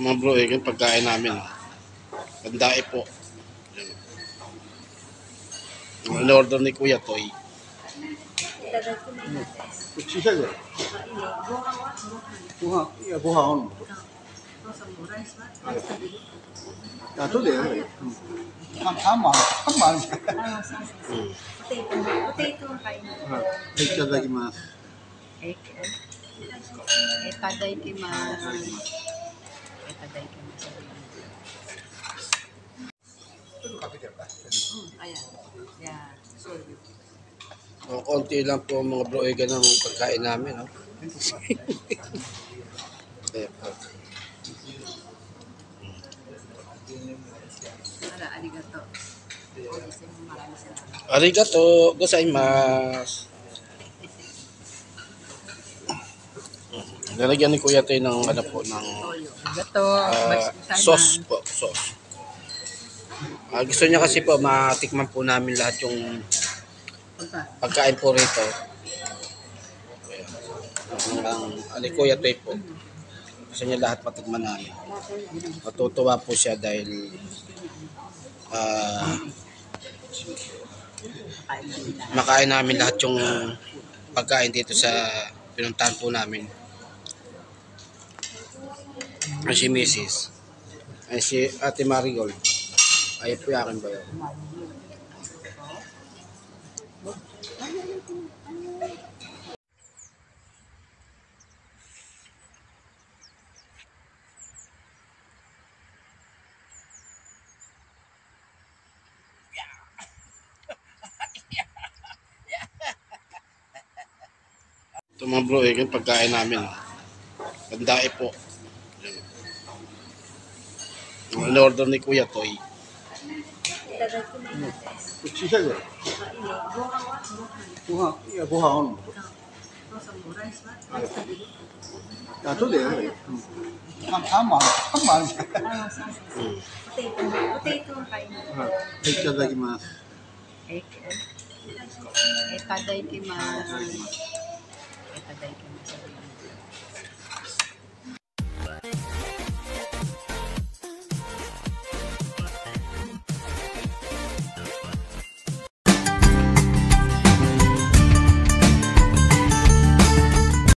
Ito mga bro, yung pagkain namin. Pandae po. Yan. In-order ni Kuya Toy. 시작해. 고하원. 야, 또 돼. 한만. 이따다키마스. Ayan. Yeah. Sorry. Konti lang po mga bro, ng pagkain namin. No? Ayan po. Arigato. Maraming salamat. Arigato gozaimasu. Lalagyan ni Kuya Toy ng ano po, ng Arigato. sauce po, sauce. Gusto niya kasi po matikman po namin lahat yung pagkain po rito. Ang Kuya Toy po. Gusto niya lahat matikman namin. Matutuwa po siya dahil makain namin lahat yung pagkain dito sa pinuntahan po namin. Ay si Mrs. Ay si Ate Marigold. Ay po yakin ba yun? Ito mga bro, yung pagkain namin. Pandae po. Yan. In-order ni Kuya Toy. 시작해. 고하원. 야, 또 돼. 한만. 이따다키마스. Etadaikimasu.